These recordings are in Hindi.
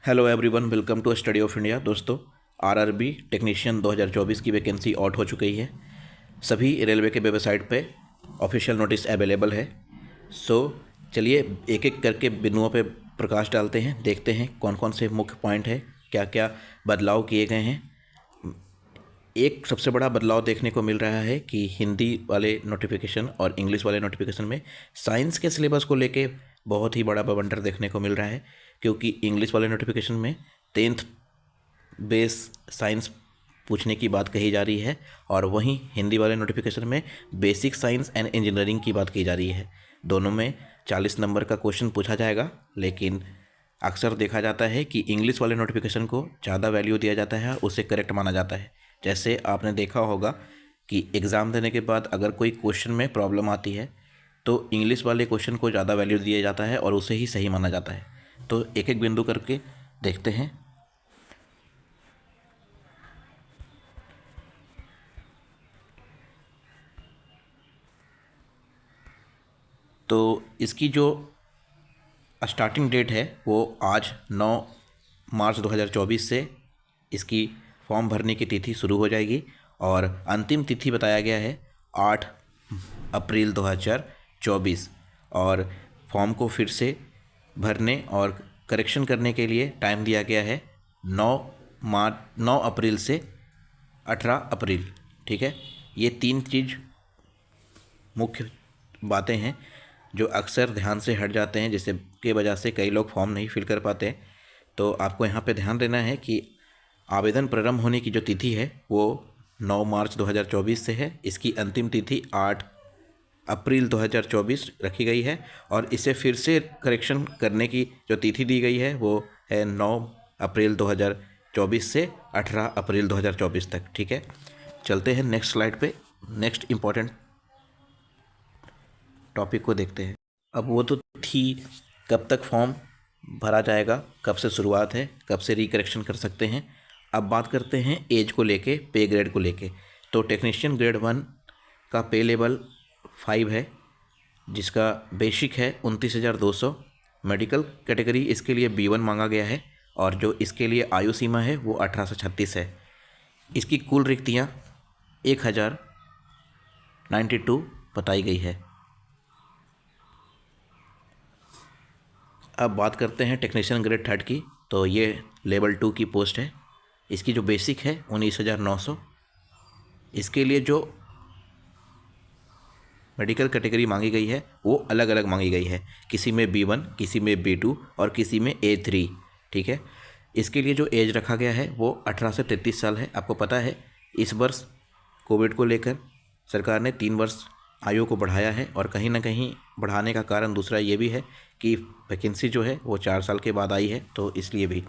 Hello everyone, welcome to study of India. दोस्तों, आरआरबी टेक्नीशियन 2024 की वैकेंसी आउट हो चुकी है। सभी रेलवे के वेबसाइट पे ऑफिशियल नोटिस अवेलेबल है। सो चलिए एक एक करके बिंदुओं पे प्रकाश डालते हैं, देखते हैं कौन कौन से मुख्य पॉइंट है, क्या क्या बदलाव किए गए हैं। एक सबसे बड़ा बदलाव देखने को मिल रहा है कि हिंदी वाले नोटिफिकेशन और इंग्लिश वाले नोटिफिकेशन में साइंस के सिलेबस को लेके बहुत ही बड़ा बवंडर देखने को मिल रहा है, क्योंकि इंग्लिश वाले नोटिफिकेशन में 10th बेस साइंस पूछने की बात कही जा रही है और वहीं हिंदी वाले नोटिफिकेशन में बेसिक साइंस एंड इंजीनियरिंग की बात की जा रही है। दोनों में 40 नंबर का क्वेश्चन पूछा जाएगा, लेकिन अक्सर देखा जाता है कि इंग्लिश वाले नोटिफिकेशन को ज़्यादा वैल्यू दिया जाता है, उसे करेक्ट माना जाता है। जैसे आपने देखा होगा कि एग्ज़ाम देने के बाद अगर कोई क्वेश्चन में प्रॉब्लम आती है तो इंग्लिश वाले क्वेश्चन को ज़्यादा वैल्यू दिया जाता है और उसे ही सही माना जाता है। तो एक एक बिंदु करके देखते हैं। तो इसकी जो स्टार्टिंग डेट है वो आज 9 मार्च 2024 से इसकी फॉर्म भरने की तिथि शुरू हो जाएगी और अंतिम तिथि बताया गया है 8 अप्रैल 2024। और फॉर्म को फिर से भरने और करेक्शन करने के लिए टाइम दिया गया है 9 अप्रैल से 18 अप्रैल। ठीक है, ये तीन चीज़ मुख्य बातें हैं जो अक्सर ध्यान से हट जाते हैं, जिससे के वजह से कई लोग फॉर्म नहीं फिल कर पाते हैं। तो आपको यहाँ पे ध्यान देना है कि आवेदन प्रारंभ होने की जो तिथि है वो 9 मार्च 2024 से है। इसकी अंतिम तिथि 8 अप्रैल 2024 रखी गई है और इसे फिर से करेक्शन करने की जो तिथि दी गई है वो है 9 अप्रैल 2024 से 18 अप्रैल 2024 तक। ठीक है, चलते हैं नेक्स्ट स्लाइड पे। नेक्स्ट इम्पॉर्टेंट टॉपिक को देखते हैं। अब वो तो थी कब तक फॉर्म भरा जाएगा, कब से शुरुआत है, कब से रिकरेक्शन कर सकते हैं। अब बात करते हैं एज को लेके, पे ग्रेड को लेके। तो टेक्नीशियन ग्रेड 1 का पे लेवल 5 है, जिसका बेसिक है 29,200। मेडिकल कैटेगरी इसके लिए B1 मांगा गया है और जो इसके लिए आयु सीमा है वो 18 से 36 है। इसकी कुल रिक्तियाँ 1092 बताई गई है। अब बात करते हैं टेक्नीशियन ग्रेड 3 की। तो ये लेवल 2 की पोस्ट है। इसकी जो बेसिक है 19,900। इसके लिए जो मेडिकल कैटेगरी मांगी गई है वो अलग अलग मांगी गई है, किसी में B1, किसी में B2 और किसी में A3। ठीक है, इसके लिए जो एज रखा गया है वो 18 से 33 साल है। आपको पता है इस वर्ष कोविड को लेकर सरकार ने 3 वर्ष आयु को बढ़ाया है और कहीं ना कहीं बढ़ाने का कारण दूसरा ये भी है कि वैकेंसी जो है वो 4 साल के बाद आई है, तो इसलिए भी।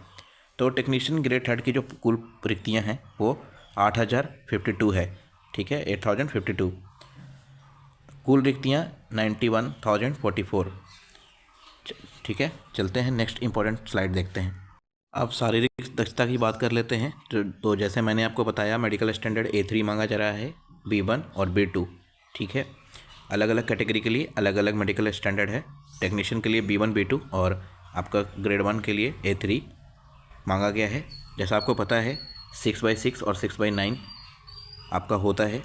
तो टेक्नीशियन ग्रेड 3 की जो कुल रिक्तियाँ हैं वो 8,052 है। ठीक है, 8,052। कुल रिक्तियाँ 91,044। ठीक है, चलते हैं नेक्स्ट इंपॉर्टेंट स्लाइड देखते हैं। अब शारीरिक दक्षता की बात कर लेते हैं। तो जैसे मैंने आपको बताया, मेडिकल स्टैंडर्ड A3 मांगा जा रहा है, B1 और B2। ठीक है, अलग अलग कैटेगरी के लिए अलग अलग मेडिकल स्टैंडर्ड है। टेक्नीशियन के लिए B1 B2 और आपका ग्रेड 1 के लिए A3 मांगा गया है। जैसा आपको पता है 6/6 और 6/9 आपका होता है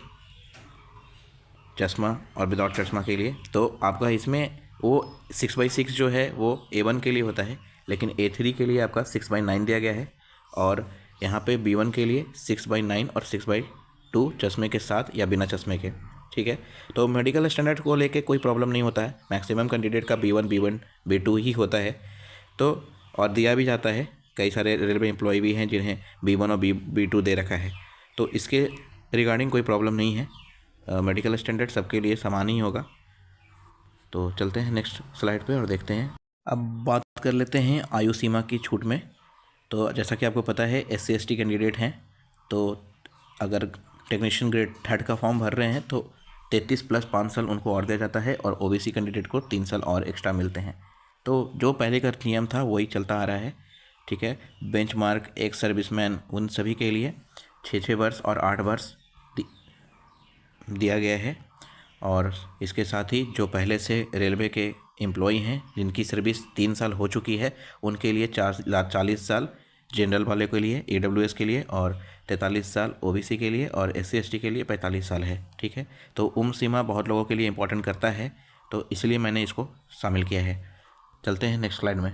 चश्मा और विदाउट चश्मा के लिए। तो आपका इसमें वो 6/6 जो है वो A1 के लिए होता है, लेकिन A3 के लिए आपका 6/9 दिया गया है और यहाँ पे B1 के लिए 6/9 और 6/2 चश्मे के साथ या बिना चश्मे के। ठीक है, तो मेडिकल स्टैंडर्ड को लेके कोई प्रॉब्लम नहीं होता है। मैक्सिमम कैंडिडेट का B1 B2 ही होता है। तो और दिया भी जाता है, कई सारे रेलवे एम्प्लॉय भी हैं जिन्हें B1 और B2 दे रखा है। तो इसके रिगार्डिंग कोई प्रॉब्लम नहीं है। मेडिकल स्टैंडर्ड सबके लिए समान ही होगा। तो चलते हैं नेक्स्ट स्लाइड पे और देखते हैं। अब बात कर लेते हैं आयु सीमा की छूट में। तो जैसा कि आपको पता है SC ST कैंडिडेट हैं, तो अगर टेक्नीशियन ग्रेड 3 का फॉर्म भर रहे हैं तो 33 + 5 साल उनको और दिया जाता है और OBC कैंडिडेट को 3 साल और एक्स्ट्रा मिलते हैं। तो जो पहले का नियम था वही चलता आ रहा है। ठीक है, बेंचमार्क एक सर्विसमैन उन सभी के लिए 6 वर्ष और 8 वर्ष दिया गया है। और इसके साथ ही जो पहले से रेलवे के एम्प्लॉई हैं जिनकी सर्विस 3 साल हो चुकी है उनके लिए 40 साल, जनरल वाले के लिए EWS के लिए, और 43 साल OBC के लिए, और SC ST के लिए 45 साल है। ठीक है, तो उम्र सीमा बहुत लोगों के लिए इंपॉर्टेंट करता है, तो इसलिए मैंने इसको शामिल किया है। चलते हैं नेक्स्ट स्लाइड में।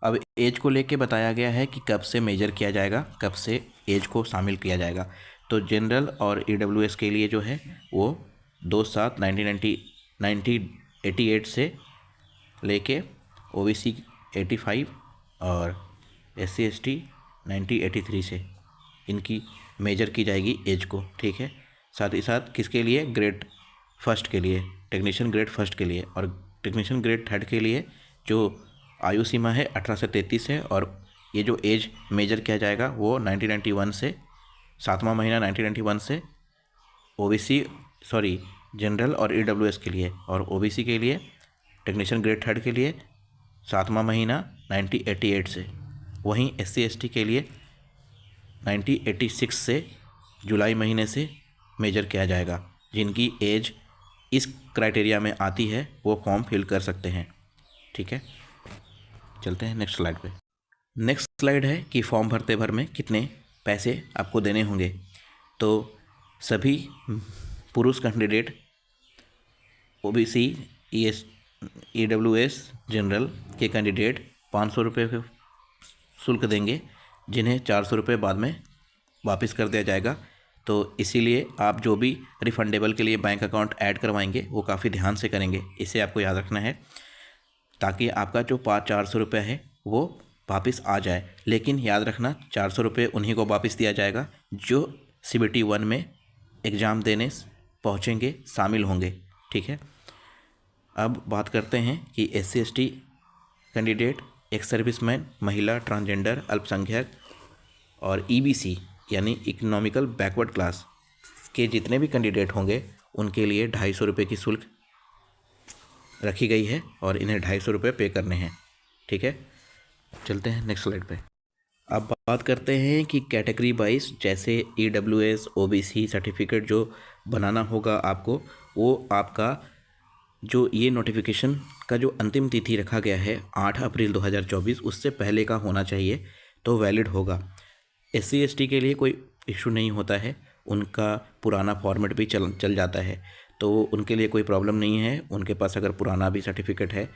अब एज को लेके बताया गया है कि कब से मेजर किया जाएगा, कब से एज को शामिल किया जाएगा। तो जनरल और EWS के लिए जो है वो 2/7/1988 से लेके OBC 85 और SC ST 1983 से इनकी मेजर की जाएगी एज को। ठीक है, साथ ही साथ किसके लिए, ग्रेड फर्स्ट के लिए, टेक्नीशियन ग्रेड फर्स्ट के लिए, और टेक्नीशियन ग्रेड थर्ड के लिए जो आयु सीमा है 18 से 33 है, और ये जो एज मेजर किया जाएगा वो 1991 से 7वां महीना 1991 से जनरल और EWS के लिए, और OBC के लिए टेक्नीशियन ग्रेड थर्ड के लिए 7वां महीना 1988 से। वहीं SC ST के लिए 1986 से जुलाई महीने से मेजर किया जाएगा। जिनकी एज इस क्राइटेरिया में आती है वो फॉर्म फिल कर सकते हैं। ठीक है, चलते हैं नेक्स्ट स्लाइड पे। नेक्स्ट स्लाइड है कि फॉर्म भरते भर में कितने पैसे आपको देने होंगे। तो सभी पुरुष कैंडिडेट OBC EWS जनरल के कैंडिडेट 500 रुपये के शुल्क देंगे, जिन्हें 400 रुपये बाद में वापस कर दिया जाएगा। तो इसीलिए आप जो भी रिफंडेबल के लिए बैंक अकाउंट ऐड करवाएंगे वो काफ़ी ध्यान से करेंगे, इसे आपको याद रखना है, ताकि आपका जो 400 रुपये है वो वापस आ जाए। लेकिन याद रखना 400 रुपये उन्हीं को वापस दिया जाएगा जो CBT 1 में एग्ज़ाम देने पहुँचेंगे, शामिल होंगे। ठीक है, अब बात करते हैं कि SC ST candidate, ex serviceman, महिला, ट्रांसजेंडर, अल्पसंख्यक और EBC यानी इकोनॉमिकल बैकवर्ड क्लास के जितने भी कैंडिडेट होंगे उनके लिए 250 रुपये की शुल्क रखी गई है और इन्हें 250 रुपये पे करने हैं। ठीक है, चलते हैं नेक्स्ट स्लाइड पे। अब बात करते हैं कि कैटेगरी वाइज जैसे EWS OBC सर्टिफिकेट जो बनाना होगा आपको, वो आपका जो ये नोटिफिकेशन का जो अंतिम तिथि रखा गया है 8 अप्रैल 2024, उससे पहले का होना चाहिए तो वैलिड होगा। SC ST के लिए कोई इशू नहीं होता है, उनका पुराना फॉर्मेट भी चल जाता है, तो उनके लिए कोई प्रॉब्लम नहीं है। उनके पास अगर पुराना भी सर्टिफिकेट है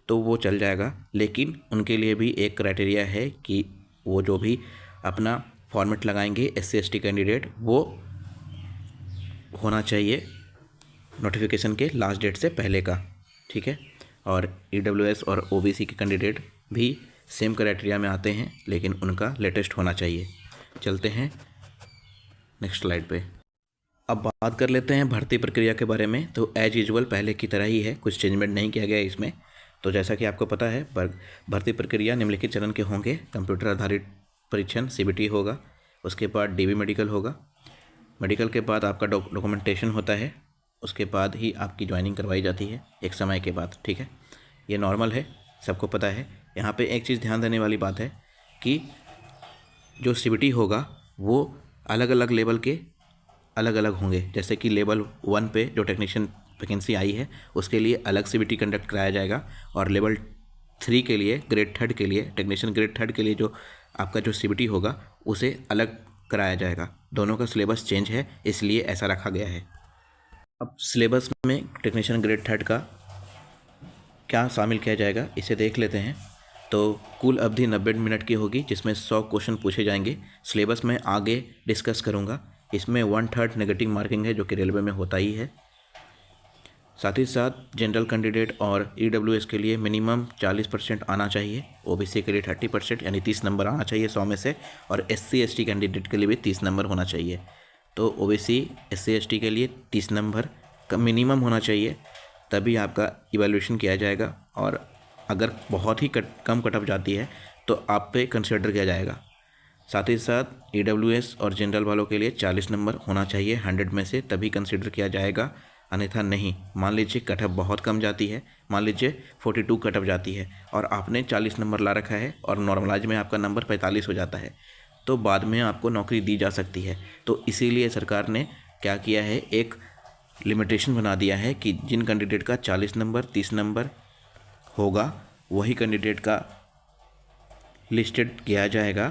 तो वो चल जाएगा। लेकिन उनके लिए भी एक क्राइटेरिया है कि वो जो भी अपना फॉर्मेट लगाएंगे SC ST कैंडिडेट, वो होना चाहिए नोटिफिकेशन के लास्ट डेट से पहले का। ठीक है, और EWS और OBC के कैंडिडेट भी सेम क्राइटेरिया में आते हैं, लेकिन उनका लेटेस्ट होना चाहिए। चलते हैं नेक्स्ट स्लाइड पे। अब बात कर लेते हैं भर्ती प्रक्रिया के बारे में। तो एज यूजुअल पहले की तरह ही है, कुछ चेंजमेंट नहीं किया गया है इसमें। तो जैसा कि आपको पता है भर्ती प्रक्रिया निम्नलिखित चरण के होंगे। कंप्यूटर आधारित परीक्षण CBT होगा, उसके बाद DB मेडिकल होगा, मेडिकल के बाद आपका डॉक्यूमेंटेशन होता है, उसके बाद ही आपकी ज्वाइनिंग करवाई जाती है एक समय के बाद। ठीक है, ये नॉर्मल है, सबको पता है। यहाँ पे एक चीज़ ध्यान देने वाली बात है कि जो CBT होगा वो अलग अलग लेवल के अलग अलग होंगे। जैसे कि लेवल 1 पे जो टेक्नीशियन वैकेंसी आई है उसके लिए अलग CBT कंडक्ट कराया जाएगा, और लेवल 3 के लिए, ग्रेड थर्ड के लिए, टेक्नीशियन ग्रेड थर्ड के लिए जो आपका जो CBT होगा उसे अलग कराया जाएगा। दोनों का सिलेबस चेंज है, इसलिए ऐसा रखा गया है। अब सिलेबस में टेक्नीशियन ग्रेड थर्ड का क्या शामिल किया जाएगा इसे देख लेते हैं। तो कुल अवधि 90 मिनट की होगी, जिसमें 100 क्वेश्चन पूछे जाएंगे। सिलेबस में आगे डिस्कस करूंगा। इसमें 1/3 नेगेटिव मार्किंग है, जो कि रेलवे में होता ही है। साथ ही साथ जनरल कैंडिडेट और EWS के लिए मिनिमम 40% आना चाहिए, OBC के लिए 30% यानी 30 नंबर आना चाहिए 100 में से, और SC ST कैंडिडेट के लिए भी 30 नंबर होना चाहिए। तो OBC SC ST के लिए 30 नंबर का मिनिमम होना चाहिए, तभी आपका इवैल्यूएशन किया जाएगा। और अगर बहुत ही कम कट ऑफ जाती है तो आप पे कंसिडर किया जाएगा। साथ ही साथ EWS और जनरल वालों के लिए 40 नंबर होना चाहिए 100 में से, तभी कंसिडर किया जाएगा, अन्यथा नहीं। मान लीजिए कट ऑफ बहुत कम जाती है, मान लीजिए 42 कट ऑफ जाती है और आपने 40 नंबर ला रखा है और नॉर्मलाइज में आपका नंबर 45 हो जाता है, तो बाद में आपको नौकरी दी जा सकती है। तो इसीलिए सरकार ने क्या किया है, एक लिमिटेशन बना दिया है कि जिन कैंडिडेट का 40 नंबर, 30 नंबर होगा वही कैंडिडेट का लिस्टेड किया जाएगा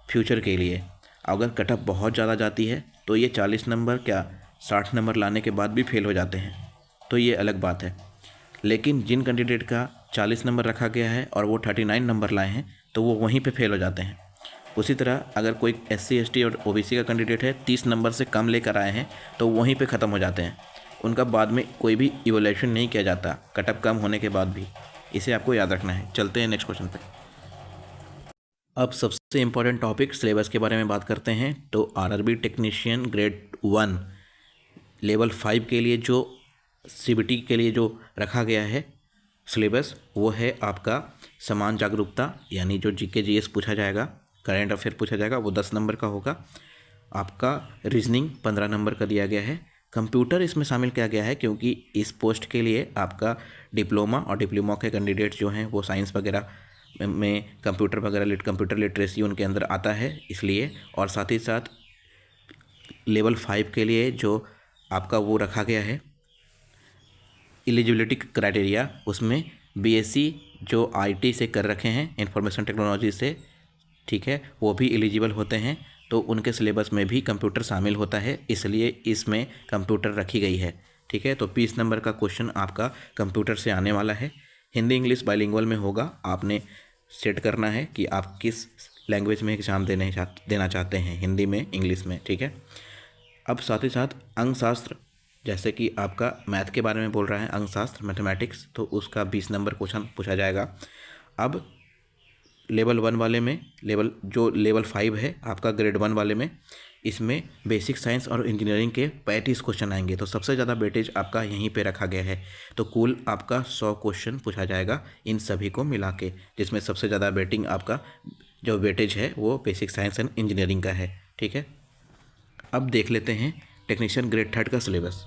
फ्यूचर के लिए। अगर कट ऑफ बहुत ज़्यादा जाती है तो ये 40 नंबर क्या 60 नंबर लाने के बाद भी फेल हो जाते हैं, तो ये अलग बात है। लेकिन जिन कैंडिडेट का 40 नंबर रखा गया है और वो 39 नंबर लाए हैं तो वो वहीं पे फेल हो जाते हैं। उसी तरह अगर कोई SC ST और OBC का कैंडिडेट है 30 नंबर से कम लेकर आए हैं तो वहीं पे ख़त्म हो जाते हैं, उनका बाद में कोई भी इवोल्यूशन नहीं किया जाता कट ऑफ कम होने के बाद भी। इसे आपको याद रखना है। चलते हैं नेक्स्ट क्वेश्चन पे। अब सबसे इम्पोर्टेंट टॉपिक सिलेबस के बारे में बात करते हैं। तो RRB टेक्नीशियन ग्रेड 1 लेवल 5 के लिए जो CBT के लिए जो रखा गया है सिलेबस, वो है आपका समान जागरूकता, यानी जो GK GS पूछा जाएगा, करंट अफेयर पूछा जाएगा, वो 10 नंबर का होगा। आपका रीजनिंग 15 नंबर का दिया गया है। कंप्यूटर इसमें शामिल किया गया है क्योंकि इस पोस्ट के लिए आपका डिप्लोमा और डिप्लोमा के कैंडिडेट्स जो हैं वो साइंस वगैरह में कंप्यूटर वगैरह कंप्यूटर लिटरेसी उनके अंदर आता है इसलिए। और साथ ही साथ लेवल 5 के लिए जो आपका वो रखा गया है एलिजिबिलिटी क्राइटेरिया, उसमें BSc जो IT से कर रखे हैं इंफॉर्मेशन टेक्नोलॉजी से, ठीक है, वो भी एलिजिबल होते हैं। तो उनके सिलेबस में भी कंप्यूटर शामिल होता है, इसलिए इसमें कंप्यूटर रखी गई है, ठीक है। तो 20 नंबर का क्वेश्चन आपका कंप्यूटर से आने वाला है। हिंदी इंग्लिश बाइलिंगुअल में होगा। आपने सेट करना है कि आप किस लैंग्वेज में एग्ज़ाम देना चाहते हैं, हिंदी में इंग्लिश में, ठीक है। अब साथ ही साथ अंकशास्त्र, जैसे कि आपका मैथ के बारे में बोल रहा है अंकशास्त्र मैथमेटिक्स, तो उसका 20 नंबर क्वेश्चन पूछा जाएगा। अब लेवल 1 वाले में लेवल 5 है आपका ग्रेड 1 वाले में, इसमें बेसिक साइंस और इंजीनियरिंग के 35 क्वेश्चन आएंगे। तो सबसे ज़्यादा वेटेज आपका यहीं पे रखा गया है। तो कुल आपका 100 क्वेश्चन पूछा जाएगा इन सभी को मिला के, जिसमें सबसे ज़्यादा वेटिंग आपका जो वेटेज है वो बेसिक साइंस एंड इंजीनियरिंग का है, ठीक है। अब देख लेते हैं टेक्नीशियन ग्रेड 3 का सिलेबस।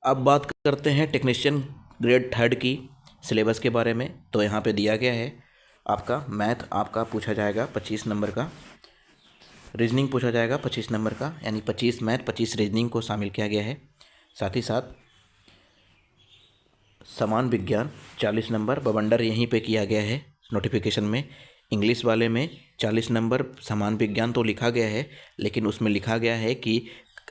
अब बात करते हैं टेक्नीशियन ग्रेड 3 की सिलेबस के बारे में। तो यहाँ पे दिया गया है आपका मैथ आपका पूछा जाएगा 25 नंबर का, रीजनिंग पूछा जाएगा 25 नंबर का, यानी 25 मैथ 25 रीजनिंग को शामिल किया गया है। साथ ही साथ समान विज्ञान 40 नंबर बवंडर यहीं पे किया गया है नोटिफिकेशन में। इंग्लिश वाले में 40 नंबर समान विज्ञान तो लिखा गया है, लेकिन उसमें लिखा गया है कि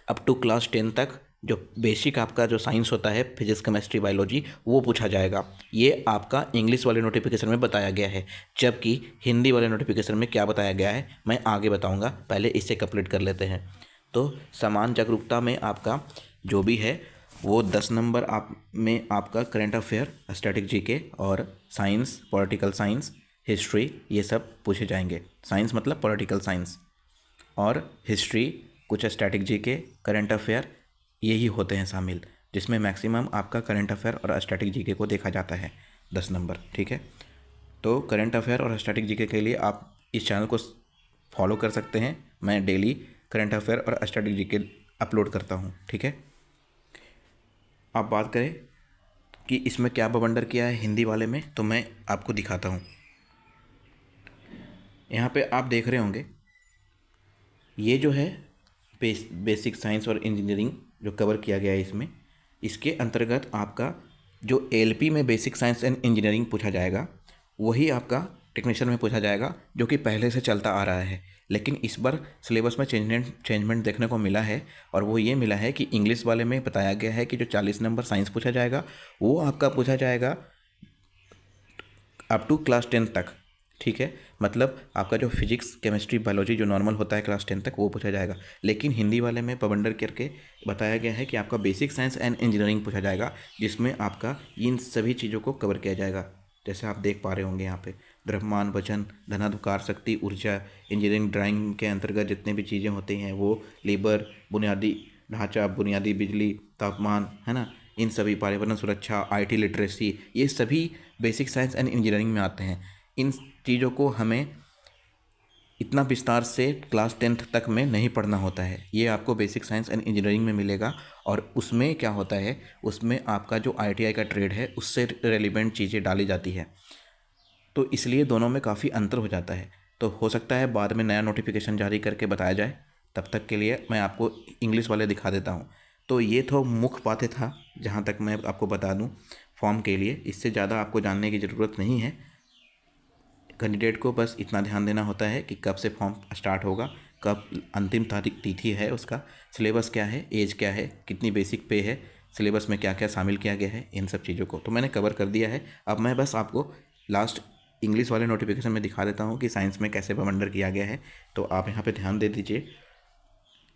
अप टू क्लास 10 तक जो बेसिक आपका जो साइंस होता है फिजिक्स केमिस्ट्री बायोलॉजी वो पूछा जाएगा। ये आपका इंग्लिश वाले नोटिफिकेशन में बताया गया है, जबकि हिंदी वाले नोटिफिकेशन में क्या बताया गया है मैं आगे बताऊंगा, पहले इससे कंप्लीट कर लेते हैं। तो समान जागरूकता में आपका जो भी है वो 10 नंबर में आपका करंट अफेयर, स्टैटिक GK और साइंस, पॉलिटिकल साइंस, हिस्ट्री, ये सब पूछे जाएंगे। साइंस मतलब पॉलिटिकल साइंस और हिस्ट्री, कुछ स्टैटिक GK, करंट अफेयर, यही होते हैं शामिल, जिसमें मैक्सिमम आपका करंट अफेयर और स्टैटिक GK को देखा जाता है 10 नंबर, ठीक है। तो करंट अफेयर और स्टैटिक GK के लिए आप इस चैनल को फॉलो कर सकते हैं। मैं डेली करंट अफेयर और स्टैटिक GK अपलोड करता हूँ, ठीक है। आप बात करें कि इसमें क्या बवंडर किया है हिंदी वाले में, तो मैं आपको दिखाता हूँ। यहाँ पे आप देख रहे होंगे ये जो है बेसिक साइंस और इंजीनियरिंग जो कवर किया गया है इसमें, इसके अंतर्गत आपका जो LP में बेसिक साइंस एंड इंजीनियरिंग पूछा जाएगा वही आपका टेक्नीशियन में पूछा जाएगा, जो कि पहले से चलता आ रहा है। लेकिन इस बार सिलेबस में चेंजमेंट देखने को मिला है, और वो ये मिला है कि इंग्लिश वाले में बताया गया है कि जो 40 नंबर साइंस पूछा जाएगा वो आपका पूछा जाएगा अप टू क्लास 10 तक, ठीक है। मतलब आपका जो फिजिक्स केमिस्ट्री बायोलॉजी जो नॉर्मल होता है क्लास 10 तक वो पूछा जाएगा। लेकिन हिंदी वाले में बवंडर करके बताया गया है कि आपका बेसिक साइंस एंड इंजीनियरिंग पूछा जाएगा, जिसमें आपका इन सभी चीज़ों को कवर किया जाएगा। जैसे आप देख पा रहे होंगे यहाँ पे द्रव्यमान, वजन, धनाधिकार, शक्ति, ऊर्जा, इंजीनियरिंग ड्राइंग के अंतर्गत जितने भी चीज़ें होती हैं वो लेबर, बुनियादी ढांचा, बुनियादी बिजली, तापमान, है ना, इन सभी, पर्यावरण सुरक्षा, IT लिटरेसी, ये सभी बेसिक साइंस एंड इंजीनियरिंग में आते हैं। इन चीज़ों को हमें इतना विस्तार से क्लास 10th तक में नहीं पढ़ना होता है, ये आपको बेसिक साइंस एंड इंजीनियरिंग में मिलेगा। और उसमें क्या होता है, उसमें आपका जो ITI का ट्रेड है उससे रेलिवेंट चीज़ें डाली जाती है, तो इसलिए दोनों में काफ़ी अंतर हो जाता है। तो हो सकता है बाद में नया नोटिफिकेशन जारी करके बताया जाए, तब तक के लिए मैं आपको इंग्लिश वाले दिखा देता हूँ। तो ये तो मुख्य बातें था जहाँ तक मैं आपको बता दूँ। फॉर्म के लिए। इससे ज़्यादा आपको जानने की ज़रूरत नहीं है। कैंडिडेट को बस इतना ध्यान देना होता है कि कब से फॉर्म स्टार्ट होगा, कब अंतिम तारीख तिथि है उसका, सिलेबस क्या है, एज क्या है, कितनी बेसिक पे है, सिलेबस में क्या क्या शामिल किया गया है, इन सब चीज़ों को तो मैंने कवर कर दिया है। अब मैं बस आपको लास्ट इंग्लिश वाले नोटिफिकेशन में दिखा देता हूँ कि साइंस में कैसे बवंडर किया गया है। तो आप यहाँ पे ध्यान दे दीजिए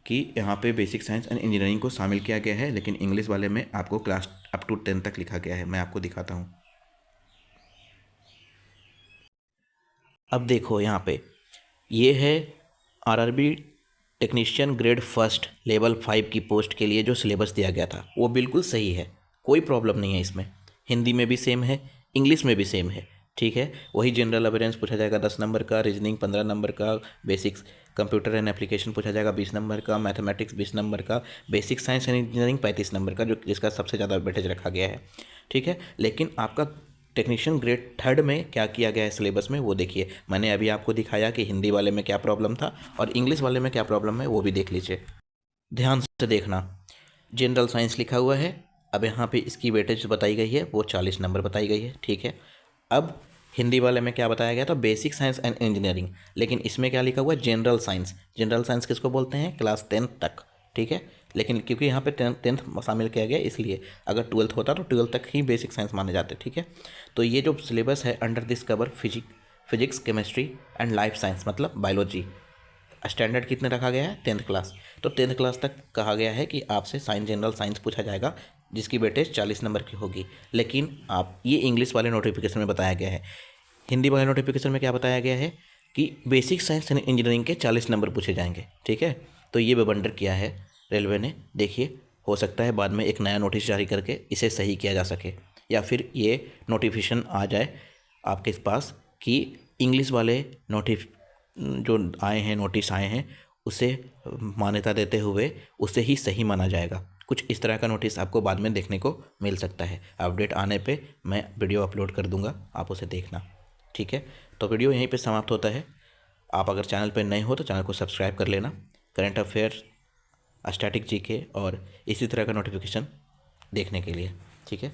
कि यहाँ पे बेसिक साइंस एंड इंजीनियरिंग को शामिल किया गया है, लेकिन इंग्लिश वाले में आपको क्लास अप टू 10 तक लिखा गया है। मैं आपको दिखाता हूँ। अब देखो यहाँ पे ये है RRB technician grade first level 5 की पोस्ट के लिए जो सिलेबस दिया गया था वो बिल्कुल सही है, कोई प्रॉब्लम नहीं है इसमें। हिंदी में भी सेम है, इंग्लिश में भी सेम है, ठीक है। वही जनरल अवेयरेंस पूछा जाएगा 10 नंबर का, रीजनिंग 15 नंबर का, बेसिक्स कंप्यूटर एंड एप्लीकेशन पूछा जाएगा 20 नंबर का, मैथमेटिक्स 20 नंबर का, basic science and engineering 35 number का, जो जिसका सबसे ज़्यादा वेटेज रखा गया है, ठीक है। लेकिन आपका टेक्नीशियन ग्रेड थर्ड में क्या किया गया है सिलेबस में वो देखिए। मैंने अभी आपको दिखाया कि हिंदी वाले में क्या प्रॉब्लम था और इंग्लिश वाले में क्या प्रॉब्लम है, वो भी देख लीजिए। ध्यान से देखना, जनरल साइंस लिखा हुआ है, अब यहाँ पे इसकी वेटेज बताई गई है वो 40 नंबर बताई गई है, ठीक है। अब हिंदी वाले में क्या बताया गया था, बेसिक साइंस एंड इंजीनियरिंग, लेकिन इसमें क्या लिखा हुआ है, जनरल साइंस। जनरल साइंस किसको बोलते हैं, क्लास 10 तक, ठीक है। लेकिन क्योंकि यहाँ पे टेंथ शामिल किया गया इसलिए, अगर 12th होता तो 12th तक ही बेसिक साइंस माने जाते, ठीक है। तो ये जो सिलेबस है, under this cover physics, chemistry and life science मतलब बायोलॉजी, स्टैंडर्ड कितने रखा गया है, 10th क्लास। तो 10th क्लास तक कहा गया है कि आपसे साइंस, जनरल साइंस पूछा जाएगा जिसकी वेटेज 40 नंबर की होगी। लेकिन आप ये इंग्लिश वाले नोटिफिकेशन में बताया गया है। हिंदी वाले नोटिफिकेशन में क्या बताया गया है कि बेसिक साइंस एंड इंजीनियरिंग के 40 नंबर पूछे जाएंगे, ठीक है। तो ये बवंडर किया है रेलवे ने। देखिए, हो सकता है बाद में एक नया नोटिस जारी करके इसे सही किया जा सके, या फिर ये नोटिफिकेशन आ जाए आपके पास कि इंग्लिश वाले जो आए हैं, नोटिस आए हैं, उसे मान्यता देते हुए उसे ही सही माना जाएगा। कुछ इस तरह का नोटिस आपको बाद में देखने को मिल सकता है। अपडेट आने पे मैं वीडियो अपलोड कर दूंगा, आप उसे देखना, ठीक है। तो वीडियो यहीं पे समाप्त होता है। आप अगर चैनल पर नए हो तो चैनल को सब्सक्राइब कर लेना। करंट अफेयर, स्टैटिक जीके और इसी तरह का नोटिफिकेशन देखने के लिए, ठीक है।